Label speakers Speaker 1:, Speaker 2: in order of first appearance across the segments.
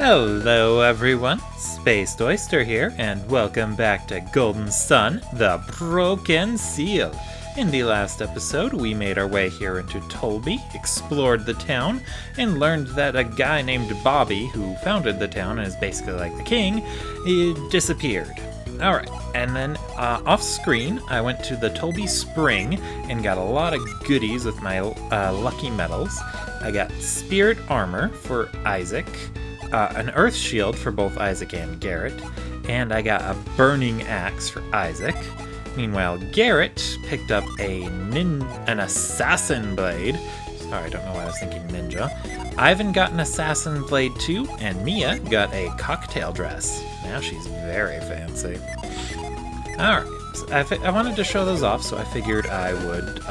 Speaker 1: Hello everyone, Spaced Oyster here, and welcome back to Golden Sun, the Broken Seal. In the last episode, we made our way here into Tolby, explored the town, and learned that a guy named Bobby, who founded the town and is basically like the king, disappeared. Alright, and then off screen, I went to the Tolby Spring and got a lot of goodies with my lucky medals. I got Spirit Armor for Isaac, an Earth Shield for both Isaac and Garrett, and I got a Burning Axe for Isaac. Meanwhile, Garrett picked up an Assassin Blade. Sorry, I don't know why I was thinking ninja. Ivan got an Assassin Blade too, and Mia got a cocktail dress. Now she's very fancy. Alright, so I wanted to show those off, so I figured I would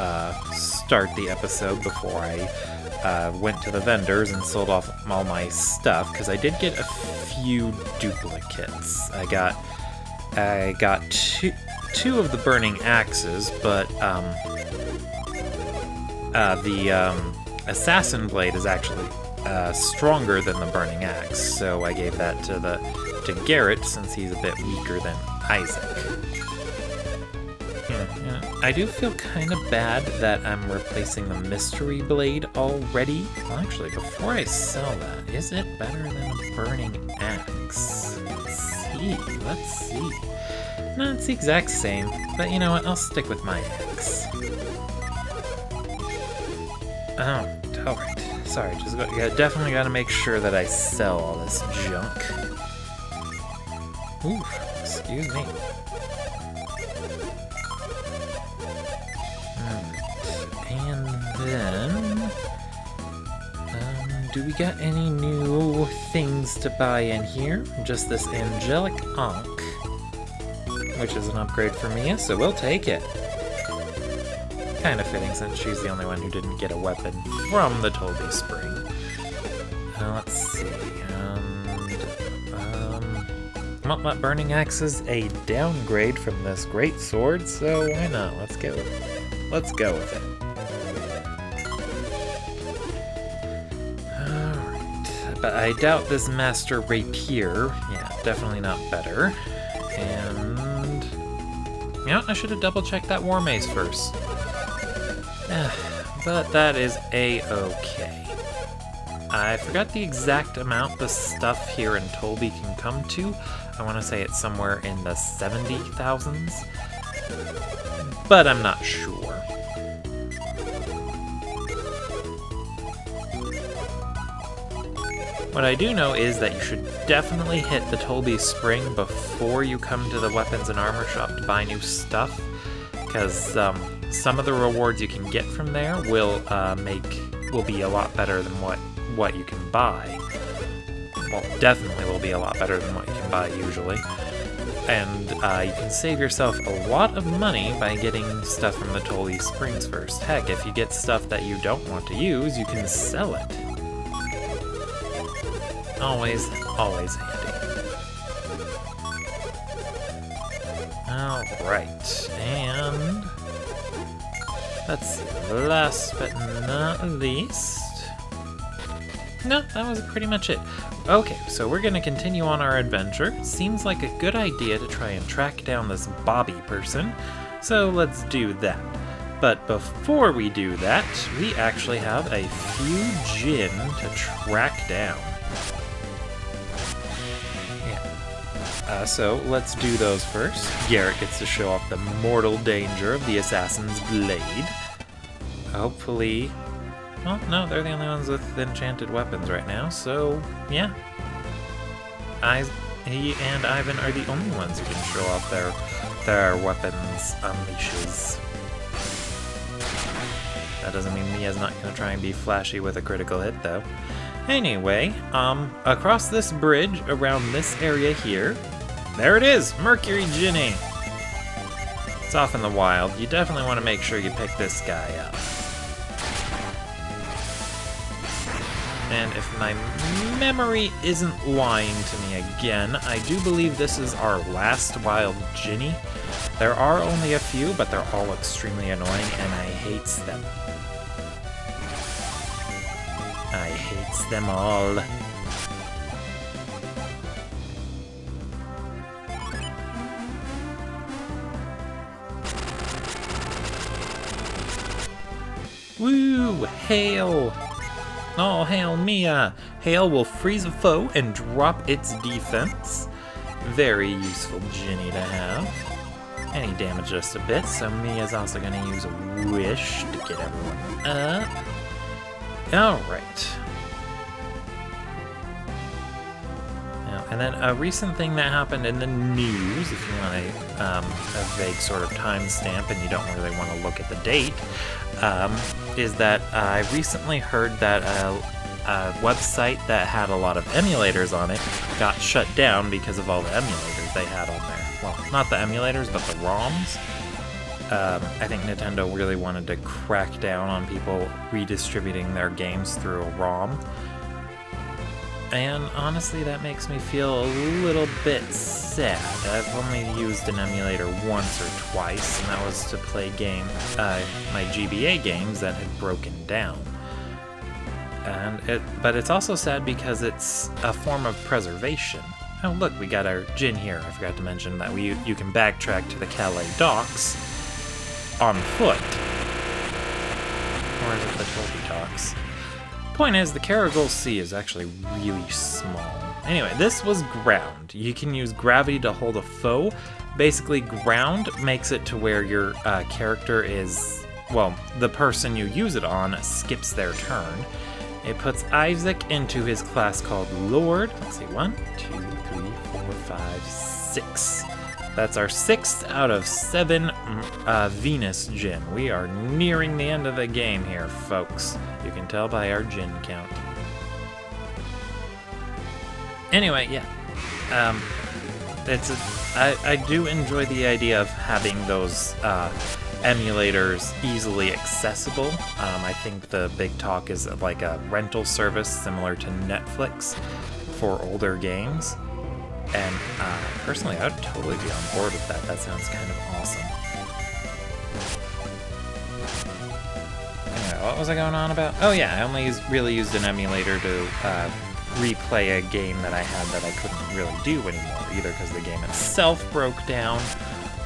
Speaker 1: start the episode before I went to the vendors and sold off all my stuff, because I did get a few duplicates. I got two of the Burning Axes, but the Assassin Blade is actually stronger than the Burning Axe, so I gave that to Garrett since he's a bit weaker than Isaac. I do feel kind of bad that I'm replacing the Mystery Blade already. Well, actually, before I sell that, is it better than a Burning Axe? Let's see. No, it's the exact same, but you know what, I'll stick with my axe. Oh, alright. Sorry, definitely gotta make sure that I sell all this junk. Ooh, excuse me. And then, do we got any new things to buy in here? Just this Angelic Ankh, which is an upgrade for Mia, so we'll take it. Kind of fitting since she's the only one who didn't get a weapon from the Tolby Spring. Let's see, well, that Burning Axe is a downgrade from this great sword, so why not? Let's go with it. Alright, but I doubt this Master Rapier. Yeah, definitely not better. And you know, I should have double-checked that War Mace first. But that is a-okay. I forgot the exact amount the stuff here in Tolby can come to. I want to say it's somewhere in the 70,000s, but I'm not sure. What I do know is that you should definitely hit the Tolby Spring before you come to the weapons and armor shop to buy new stuff, because some of the rewards you can get from there will be a lot better than what you can buy. Well, definitely will be a lot better than what you can buy usually. And you can save yourself a lot of money by getting stuff from the Tolby Springs first. Heck, if you get stuff that you don't want to use, you can sell it. Always handy. Alright, and let's see, last but not least. No, that was pretty much it. Okay, so we're gonna continue on our adventure. Seems like a good idea to try and track down this Bobby person, so let's do that. But before we do that, we actually have a few Jinn to track down. So let's do those first. Garrett gets to show off the mortal danger of the Assassin's Blade. Hopefully... Well, no, they're the only ones with enchanted weapons right now, so yeah. He and Ivan are the only ones who can show off their weapons unleashes. That doesn't mean Mia's not going to try and be flashy with a critical hit, though. Anyway, across this bridge, around this area here, there it is! Mercury Ginny! It's off in the wild. You definitely want to make sure you pick this guy up. And if my memory isn't lying to me again, I do believe this is our last wild Ginny. There are only a few, but they're all extremely annoying, and I hates them. I hates them all. Woo! Hail! Oh, hail Mia! Hail will freeze a foe and drop its defense. Very useful Ginny to have. And he damaged us a bit, so Mia's also going to use a wish to get everyone up. Alright. And then a recent thing that happened in the news, if you want a vague sort of timestamp and you don't really want to look at the date, is that I recently heard that a website that had a lot of emulators on it got shut down because of all the emulators they had on there. Well, not the emulators, but the ROMs. I think Nintendo really wanted to crack down on people redistributing their games through a ROM. And honestly, that makes me feel a little bit sad. I've only used an emulator once or twice, and that was to play my GBA games that had broken down. But it's also sad because it's a form of preservation. Oh look, we got our Jin here. I forgot to mention that you can backtrack to the Calais docks on foot. Or is it the Toby docks? Point is, the Caragol Sea is actually really small. Anyway, this was ground. You can use gravity to hold a foe. Basically, ground makes it to where your character is, well, the person you use it on skips their turn. It puts Isaac into his class called Lord. Let's see, 1, 2, 3, 4, 5, 6. That's our 6th out of 7 Venus Jin. We are nearing the end of the game here, folks. You can tell by our Jin count. Anyway, yeah. I do enjoy the idea of having those emulators easily accessible. I think the big talk is like a rental service similar to Netflix for older games. And personally, I would totally be on board with that. That sounds kind of awesome. Anyway, what was I going on about? Oh yeah, I only really used an emulator to replay a game that I had that I couldn't really do anymore, either because the game itself broke down,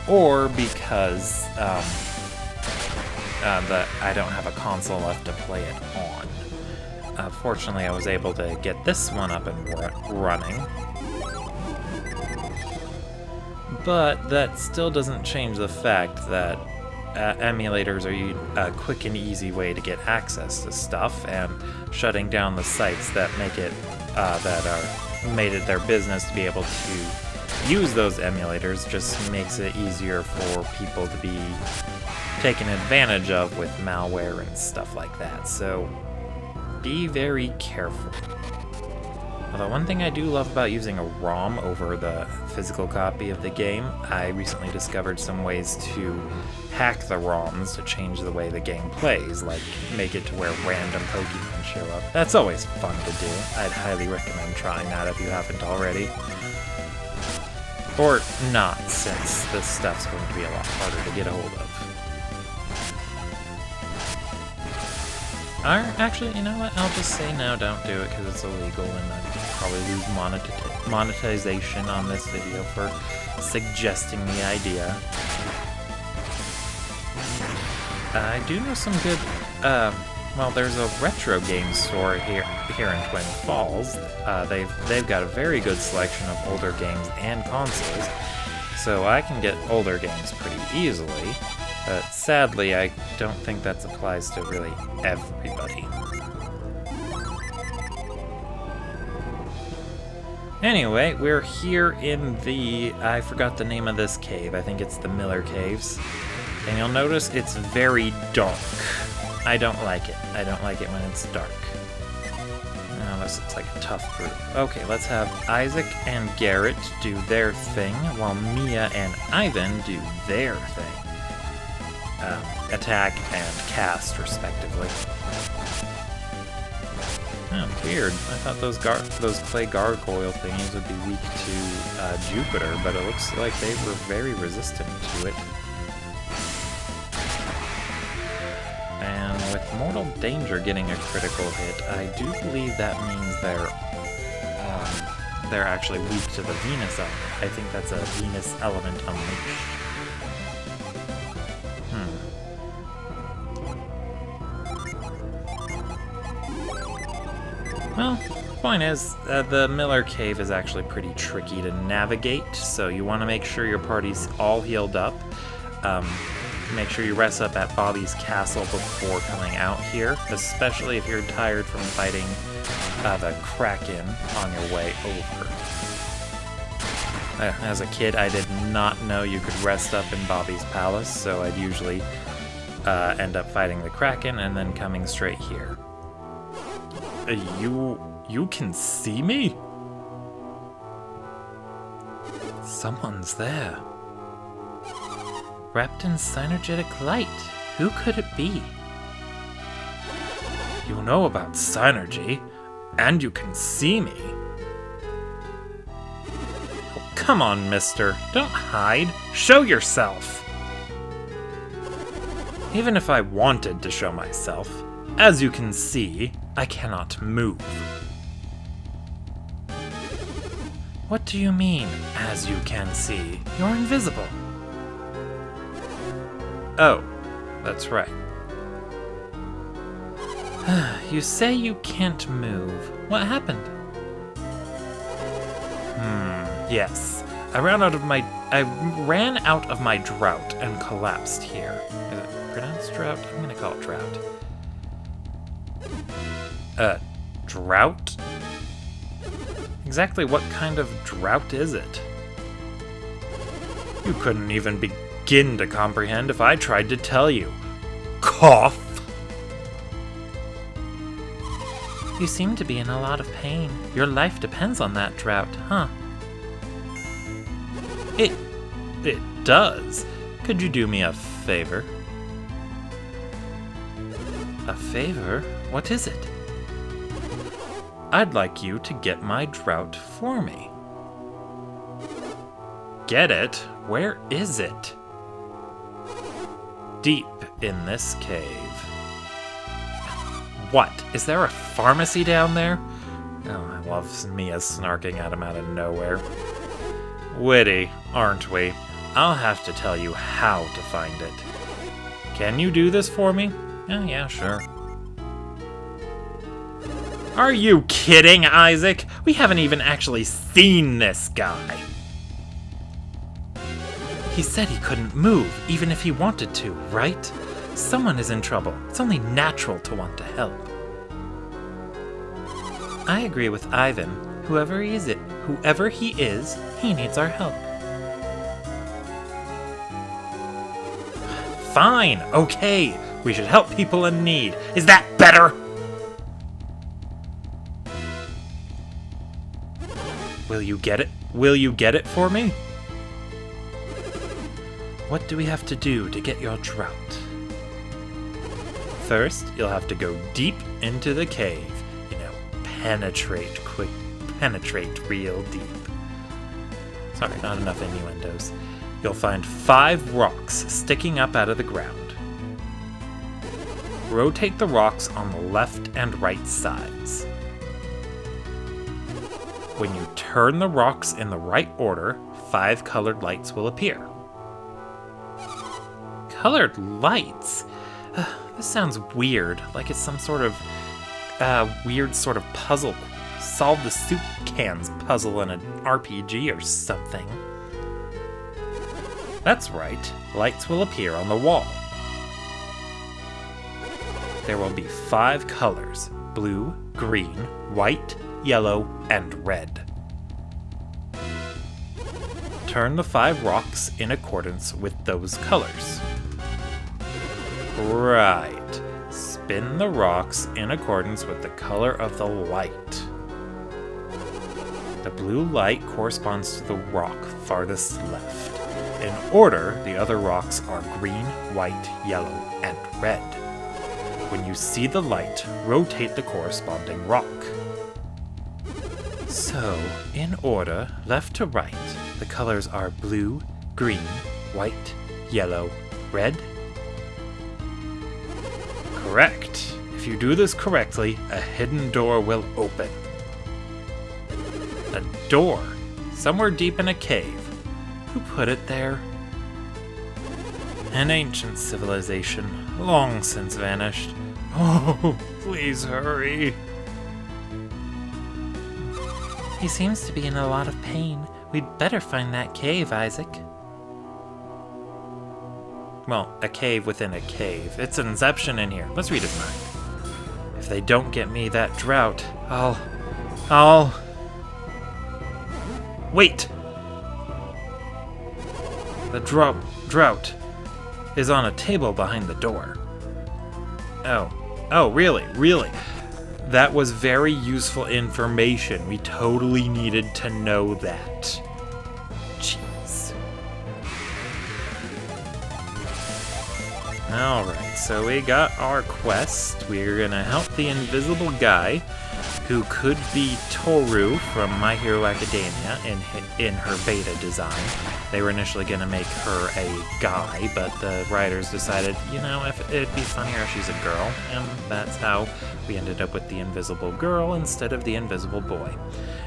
Speaker 1: or because I don't have a console left to play it on. Fortunately, I was able to get this one up and running. But that still doesn't change the fact that emulators are a quick and easy way to get access to stuff, and shutting down the sites that make it made it their business to be able to use those emulators just makes it easier for people to be taken advantage of with malware and stuff like that. So be very careful. Although one thing I do love about using a ROM over the physical copy of the game, I recently discovered some ways to hack the ROMs to change the way the game plays, like make it to where random Pokemon show up. That's always fun to do. I'd highly recommend trying that if you haven't already. Or not, since this stuff's going to be a lot harder to get a hold of. Actually, you know what? I'll just say no, don't do it, because it's illegal, and I'd probably lose monetization on this video for suggesting the idea. I do know some good, well, there's a retro game store here in Twin Falls. They've got a very good selection of older games and consoles, so I can get older games pretty easily. But sadly, I don't think that applies to really everybody. Anyway, we're here in the... I forgot the name of this cave. I think it's the Miller Caves. And you'll notice it's very dark. I don't like it. I don't like it when it's dark. Unless it's like a tough group. Okay, let's have Isaac and Garrett do their thing, while Mia and Ivan do their thing. Attack and cast, respectively. Oh, weird. I thought those clay gargoyle thingies would be weak to Jupiter, but it looks like they were very resistant to it. And with Mortal Danger getting a critical hit, I do believe that means they're actually weak to the Venus element. I think that's a Venus element unleashed. Well, point is, the Miller Cave is actually pretty tricky to navigate, so you want to make sure your party's all healed up. Make sure you rest up at Bobby's castle before coming out here, especially if you're tired from fighting the Kraken on your way over. As a kid, I did not know you could rest up in Bobby's palace, so I'd usually end up fighting the Kraken and then coming straight here. You can see me? Someone's there. Wrapped in synergetic light. Who could it be? You know about synergy, and you can see me. Oh, come on, mister. Don't hide. Show yourself. Even if I wanted to show myself, as you can see, I cannot move. What do you mean, as you can see? You're invisible. Oh, that's right. You say you can't move. What happened? Yes. I ran out of my drought and collapsed here. Is it pronounced drought? I'm gonna call it drought. Drought? Exactly what kind of drought is it? You couldn't even begin to comprehend if I tried to tell you. Cough! You seem to be in a lot of pain. Your life depends on that drought, huh? It does. Could you do me a favor? A favor? What is it? I'd like you to get my drought for me. Get it? Where is it? Deep in this cave. What? Is there a pharmacy down there? Oh, I love Mia snarking at him out of nowhere. Witty, aren't we? I'll have to tell you how to find it. Can you do this for me? Oh, yeah, sure. Are you kidding, Isaac? We haven't even actually seen this guy. He said he couldn't move, even if he wanted to, right? Someone is in trouble. It's only natural to want to help. I agree with Ivan. Whoever he is, he needs our help. Fine, okay. We should help people in need. Is that better? Will you get it? Will you get it for me? What do we have to do to get your drought? First, you'll have to go deep into the cave. You know, penetrate real deep. Sorry, not enough innuendos. You'll find 5 rocks sticking up out of the ground. Rotate the rocks on the left and right sides. When you turn the rocks in the right order, 5 colored lights will appear. Colored lights? This sounds weird, like it's some sort of weird sort of puzzle. Solve the soup cans puzzle in an RPG or something. That's right, lights will appear on the wall. There will be 5 colors: blue, green, white, yellow, and red. Turn the 5 rocks in accordance with those colors. Right. Spin the rocks in accordance with the color of the light. The blue light corresponds to the rock farthest left. In order, the other rocks are green, white, yellow, and red. When you see the light, rotate the corresponding rock. So, in order, left to right, the colors are blue, green, white, yellow, red. Correct. If you do this correctly, a hidden door will open. A door? Somewhere deep in a cave. Who put it there? An ancient civilization, long since vanished. Oh, please hurry. He seems to be in a lot of pain. We'd better find that cave, Isaac. Well, a cave within a cave. It's an inception in here. Let's read his mind. If they don't get me that drought, I'll... Wait! The drought is on a table behind the door. Oh, really? That was very useful information. We totally needed to know that. Jeez. Alright, so we got our quest. We're gonna help the invisible guy, who could be Toru from My Hero Academia in her beta design. They were initially going to make her a guy, but the writers decided, if it'd be funnier if she's a girl, and that's how we ended up with the invisible girl instead of the invisible boy.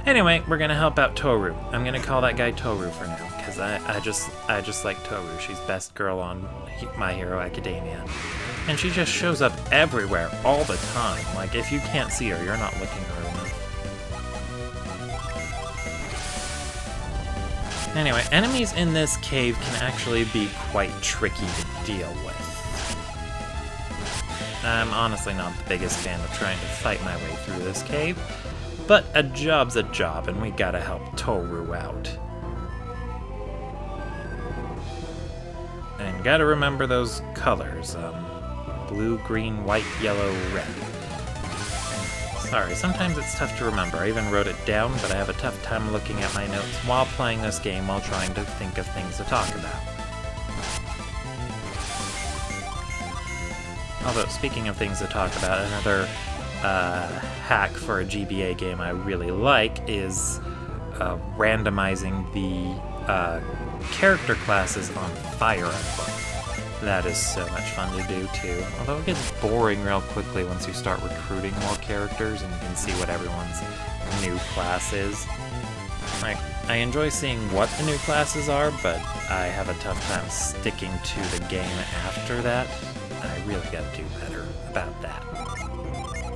Speaker 1: Anyway, we're going to help out Toru. I'm going to call that guy Toru for now, because I just like Toru. She's best girl on My Hero Academia. And she just shows up everywhere, all the time. Like, if you can't see her, you're not looking hard enough. Anyway, enemies in this cave can actually be quite tricky to deal with. I'm honestly not the biggest fan of trying to fight my way through this cave, but a job's a job, and we gotta help Toru out. And gotta remember those colors, blue, green, white, yellow, red. Sorry, sometimes it's tough to remember. I even wrote it down, but I have a tough time looking at my notes while playing this game while trying to think of things to talk about. Although, speaking of things to talk about, another hack for a GBA game I really like is randomizing the character classes on Fire Emblem. That is so much fun to do too, although it gets boring real quickly once you start recruiting more characters and you can see what everyone's new class is. Like, I enjoy seeing what the new classes are, but I have a tough time sticking to the game after that. I really gotta do better about that.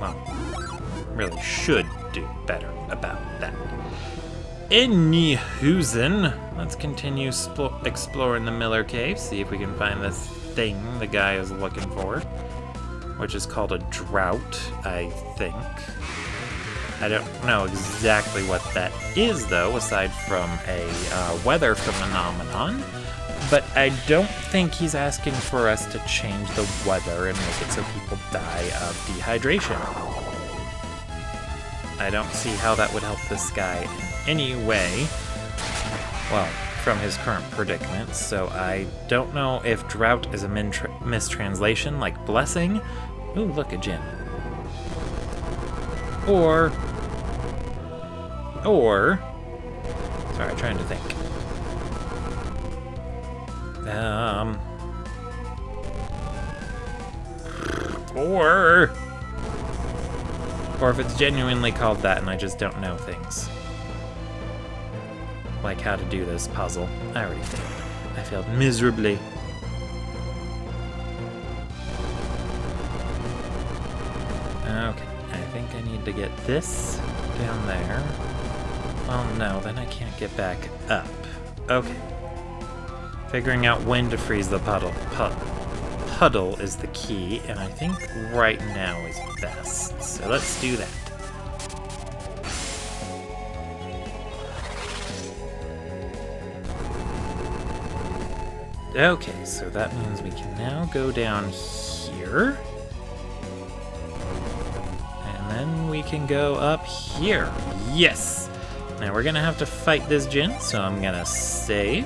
Speaker 1: Well, really should do better about that. Anyhoosin', let's continue exploring the Miller Cave, see if we can find this thing the guy is looking for, which is called a drought, I think. I don't know exactly what that is, though, aside from a weather phenomenon, but I don't think he's asking for us to change the weather and make it so people die of dehydration. I don't see how that would help this guy in any way, well, from his current predicament, so I don't know if drought is a mistranslation like blessing. Ooh, look, a gin. Or, sorry, trying to think. Or if it's genuinely called that and I just don't know things. Like how to do this puzzle. I already failed. I failed miserably. Okay, I think I need to get this down there. Well, no, then I can't get back up. Okay. Figuring out when to freeze the puddle is the key, and I think right now is best. So let's do that. Okay, so that means we can now go down here. And then we can go up here. Yes! Now we're gonna have to fight this djinn, so I'm gonna save.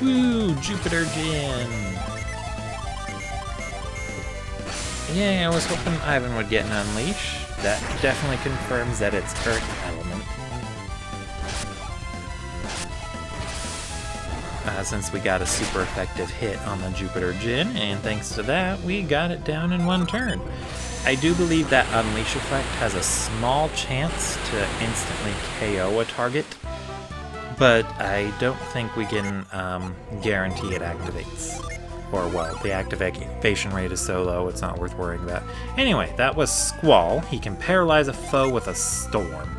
Speaker 1: Woo! Jupiter djinn! Yay, I was hoping Ivan would get an unleash. That definitely confirms that it's Earth element. Since we got a super effective hit on the Jupiter djinn, and thanks to that, we got it down in one turn. I do believe that Unleash effect has a small chance to instantly KO a target, but I don't think we can guarantee it activates. Or, well, the activation rate is so low, it's not worth worrying about. Anyway, that was Squall. He can paralyze a foe with a storm.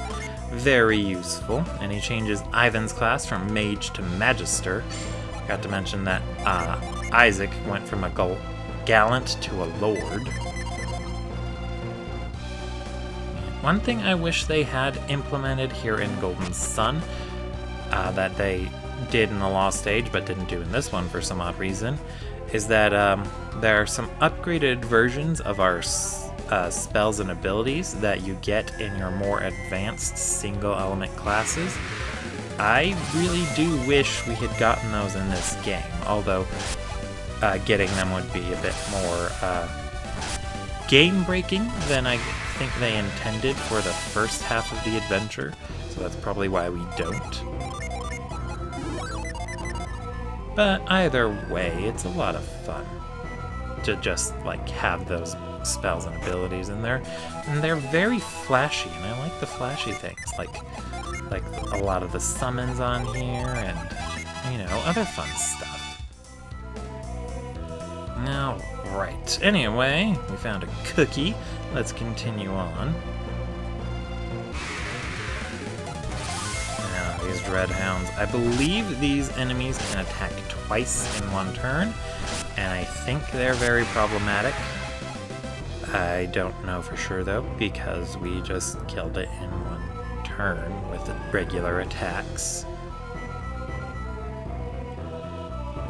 Speaker 1: Very useful. And he changes Ivan's class from Mage to Magister. Got to mention that Isaac went from a Gallant to a Lord. One thing I wish they had implemented here in Golden Sun, that they did in the Lost Age but didn't do in this one for some odd reason, is that there are some upgraded versions of our spells and abilities that you get in your more advanced single element classes. I really do wish we had gotten those in this game, although getting them would be a bit more game-breaking than I think they intended for the first half of the adventure, so that's probably why we don't. But either way, it's a lot of fun to just, like, have those spells and abilities in there. And they're very flashy, and I like the flashy things, like a lot of the summons on here, and, you know, other fun stuff. Now, right. Anyway, we found a cookie. Let's continue on. These Dreadhounds. I believe these enemies can attack twice in one turn, and I think they're very problematic. I don't know for sure though, because we just killed it in one turn with regular attacks.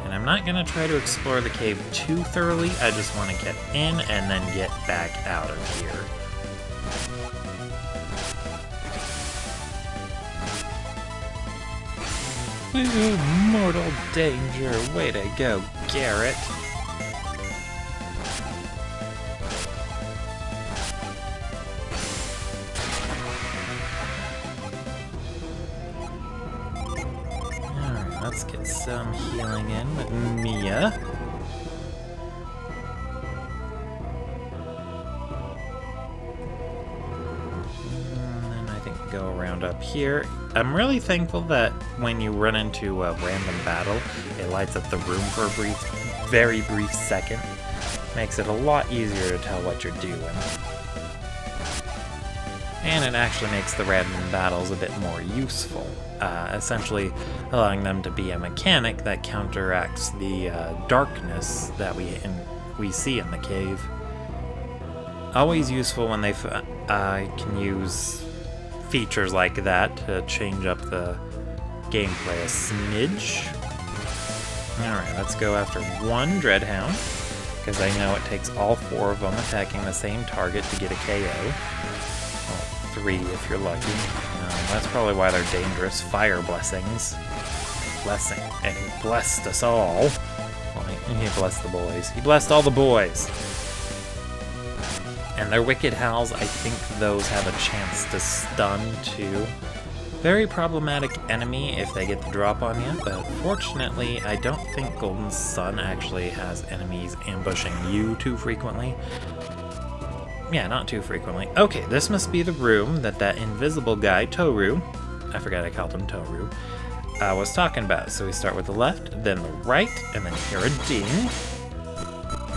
Speaker 1: And I'm not going to try to explore the cave too thoroughly, I just want to get in and then get back out of here. Ooh, mortal danger. Way to go, Garrett. Alright, let's get some healing in with Mia. And then I think we go around up here. I'm really thankful that when you run into a random battle, it lights up the room for a very brief second. Makes it a lot easier to tell what you're doing. And it actually makes the random battles a bit more useful, essentially allowing them to be a mechanic that counteracts the darkness that we see in the cave. Always useful when they can use features like that to change up the gameplay a smidge. Alright, let's go after one Dreadhound, because I know it takes all four of them attacking the same target to get a KO. Well, 3 if you're lucky. That's probably why they're dangerous. Fire blessings. Blessing. And he blessed us all. Well, he blessed the boys. He blessed all the boys! And their Wicked Howls, I think those have a chance to stun too. Very problematic enemy if they get the drop on you, but fortunately I don't think Golden Sun actually has enemies ambushing you too frequently. Yeah, not too frequently. Okay, this must be the room that invisible guy, Toru, I forgot I called him Toru, was talking about. So we start with the left, then the right, and then hear a ding.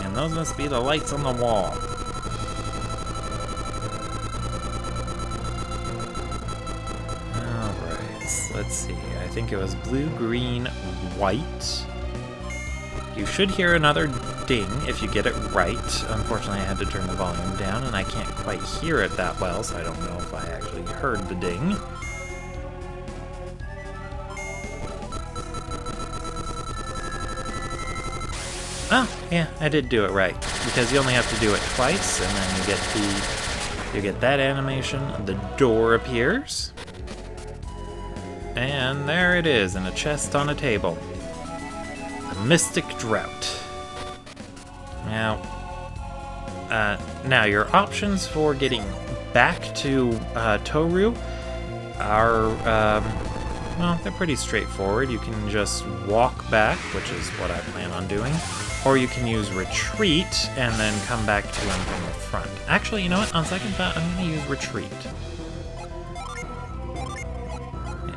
Speaker 1: And those must be the lights on the wall. Let's see, I think it was blue, green, white. You should hear another ding if you get it right. Unfortunately, I had to turn the volume down, and I can't quite hear it that well, so I don't know if I actually heard the ding. Oh, yeah, I did do it right, because you only have to do it twice, and then you get that animation, the door appears. And there it is, in a chest on a table. The Mystic Drought. Now, your options for getting back to Toru are, well, they're pretty straightforward. You can just walk back, which is what I plan on doing, or you can use Retreat and then come back to him from the front. Actually, you know what? On second thought, I'm going to use Retreat.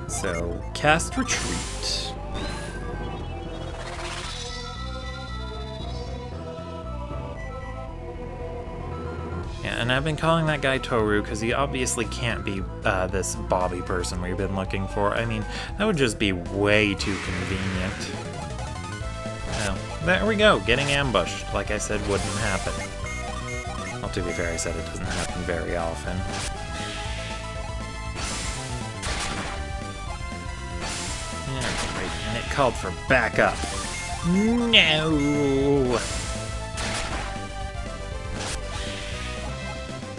Speaker 1: So, cast Retreat. and I've been calling that guy Toru because he obviously can't be this Bobby person we've been looking for. I mean, that would just be way too convenient. Well, there we go, getting ambushed, like I said wouldn't happen. Well, to be fair, I said it doesn't happen very often. Yeah, right, and it called for backup. No!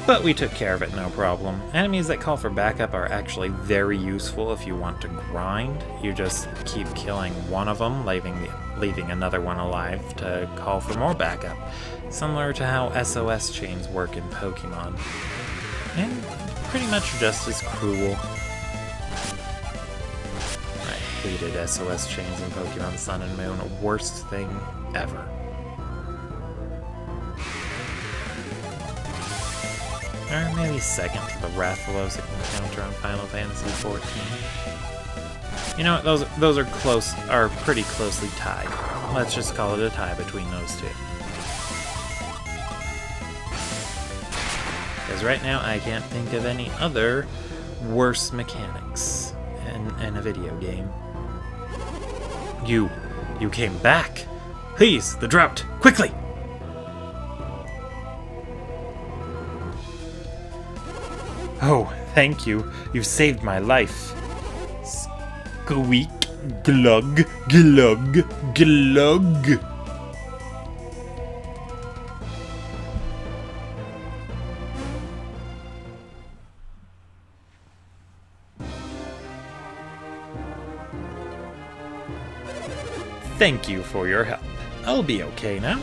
Speaker 1: But we took care of it, no problem. Enemies that call for backup are actually very useful if you want to grind. You just keep killing one of them, leaving another one alive to call for more backup. Similar to how SOS chains work in Pokemon. And pretty much just as cruel. I hated SOS chains in Pokemon Sun and Moon. Worst thing ever. Or maybe second to the Rathalos encounter on Final Fantasy XIV. You know what, those are pretty closely tied. Let's just call it a tie between those two. Because right now I can't think of any other worse mechanics in a video game. You came back! Please, the drought, quickly! Oh, thank you. You've saved my life. Squeak, glug, glug, glug. Thank you for your help. I'll be okay now.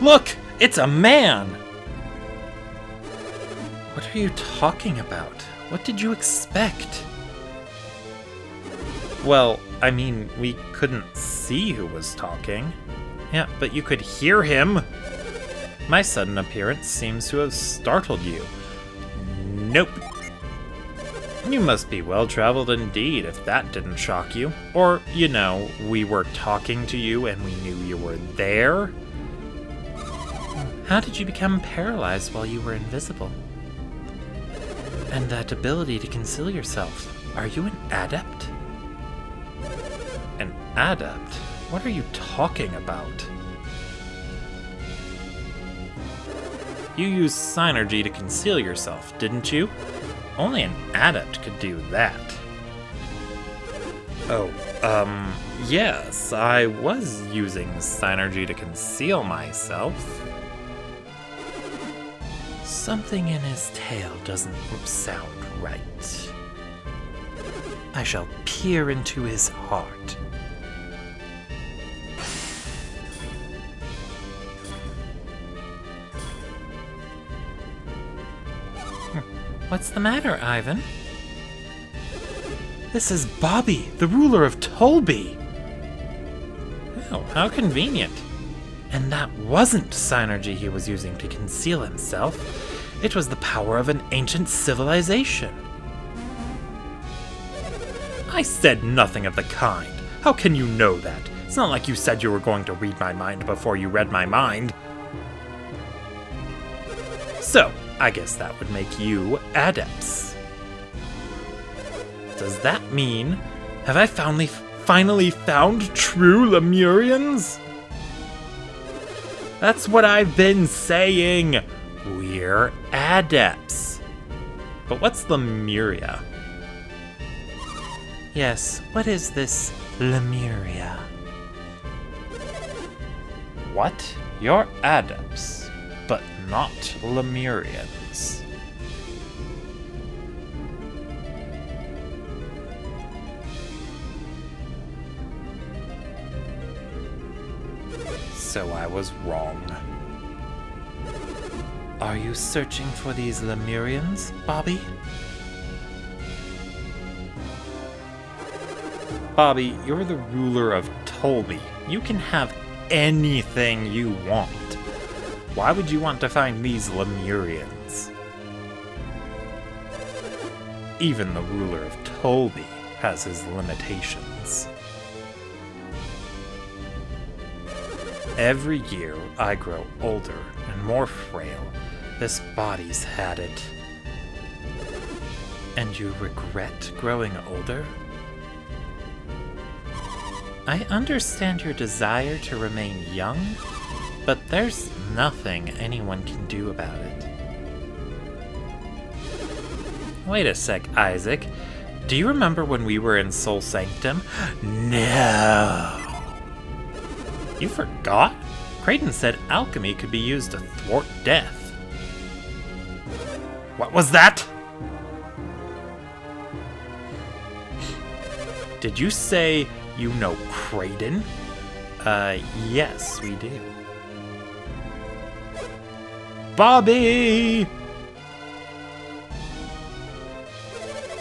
Speaker 1: Look! It's a man! What are you talking about? What did you expect? Well, I mean, we couldn't see who was talking. Yeah, but you could hear him! My sudden appearance seems to have startled you. Nope. You must be well-traveled indeed if that didn't shock you. Or, you know, we were talking to you and we knew you were there. How did you become paralyzed while you were invisible? And that ability to conceal yourself, are you an adept? An adept? What are you talking about? You used Synergy to conceal yourself, didn't you? Only an adept could do that. Oh, yes, I was using Synergy to conceal myself. Something in his tale doesn't sound right. I shall peer into his heart. What's the matter, Ivan? This is Bobby, the ruler of Tolby. Oh, how convenient. And that wasn't Synergy he was using to conceal himself. It was the power of an ancient civilization. I said nothing of the kind. How can you know that? It's not like you said you were going to read my mind before you read my mind. So, I guess that would make you adepts. Does that mean, have I finally found true Lemurians? That's what I've been saying. We're adepts. But what's Lemuria? Yes, what is this Lemuria? What? You're adepts, but not Lemurians. So I was wrong. Are you searching for these Lemurians, Bobby? Bobby, you're the ruler of Tolby. You can have anything you want. Why would you want to find these Lemurians? Even the ruler of Tolby has his limitations. Every year I grow older and more frail. This body's had it. And you regret growing older? I understand your desire to remain young, but there's nothing anyone can do about it. Wait a sec, Isaac. Do you remember when we were in Soul Sanctum? No! You forgot? Kraden said alchemy could be used to thwart death. What was that? Did you say you know Kraden? Yes, we do. Bobby!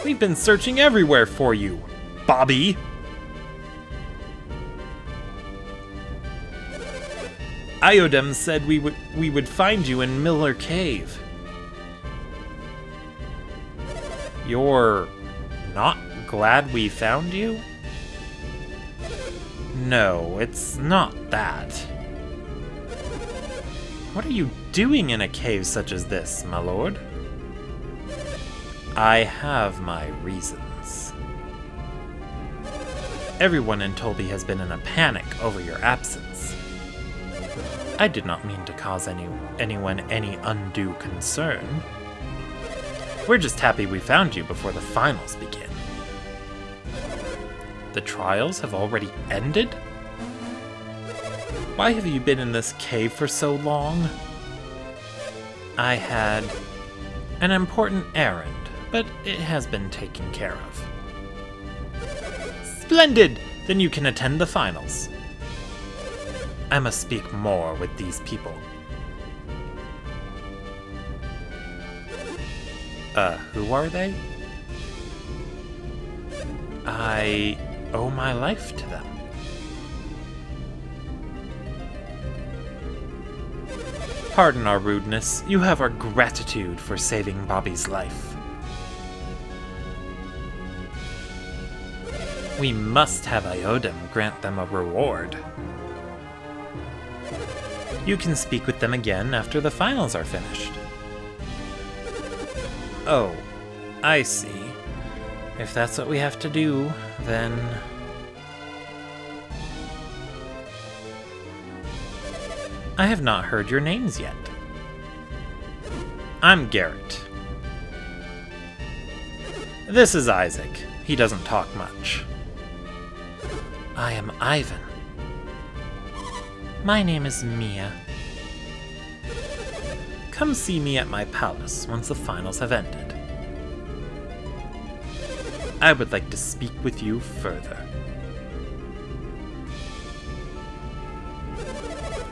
Speaker 1: We've been searching everywhere for you, Bobby! Iodem said we would find you in Miller Cave. You're not glad we found you? No, it's not that. What are you doing in a cave such as this, my lord? I have my reasons. Everyone in Tolby has been in a panic over your absence. I did not mean to cause anyone any undue concern. We're just happy we found you before the finals begin. The trials have already ended? Why have you been in this cave for so long? I had an important errand, but it has been taken care of. Splendid! Then you can attend the finals. I must speak more with these people. Who are they? I owe my life to them. Pardon our rudeness. You have our gratitude for saving Bobby's life. We must have Iodem grant them a reward. You can speak with them again after the finals are finished. Oh, I see. If that's what we have to do, then... I have not heard your names yet. I'm Garrett. This is Isaac. He doesn't talk much. I am Ivan. My name is Mia. Come see me at my palace once the finals have ended. I would like to speak with you further.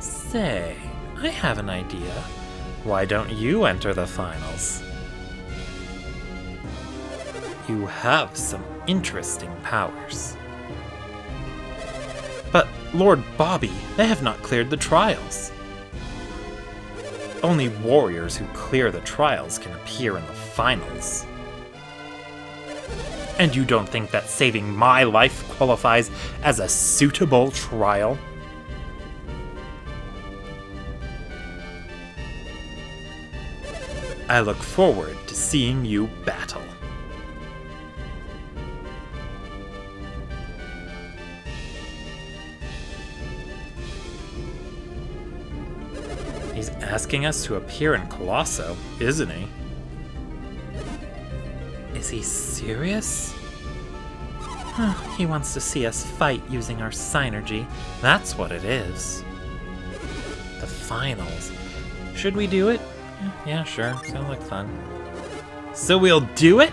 Speaker 1: Say, I have an idea. Why don't you enter the finals? You have some interesting powers. But, Lord Bobby, they have not cleared the trials. Only warriors who clear the trials can appear in the finals. And you don't think that saving my life qualifies as a suitable trial? I look forward to seeing you battle. He's asking us to appear in Colosso, isn't he? Is he serious? He wants to see us fight using our synergy. That's what it is. The finals. Should we do it? Yeah, sure. Sounds like fun. So we'll do it?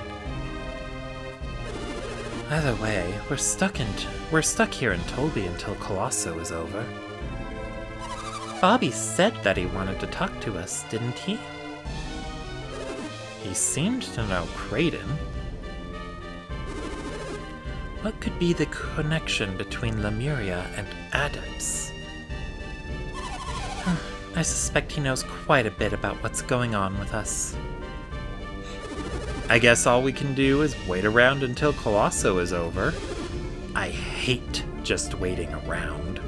Speaker 1: Either way, we're stuck here in Tolby until Colosso is over. Bobby said that he wanted to talk to us, didn't he? He seemed to know Kraden. What could be the connection between Lemuria and Adepts? I suspect he knows quite a bit about what's going on with us. I guess all we can do is wait around until Colosso is over. I hate just waiting around.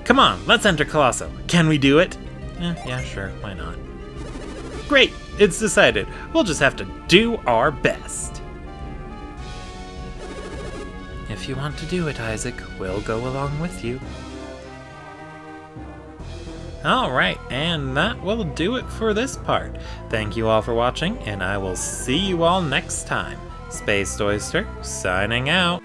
Speaker 1: Come on, let's enter Colosso. Can we do it? Yeah, sure, why not? Great, it's decided. We'll just have to do our best. If you want to do it, Isaac, we'll go along with you. Alright, and that will do it for this part. Thank you all for watching, and I will see you all next time. Spaced Oyster, signing out.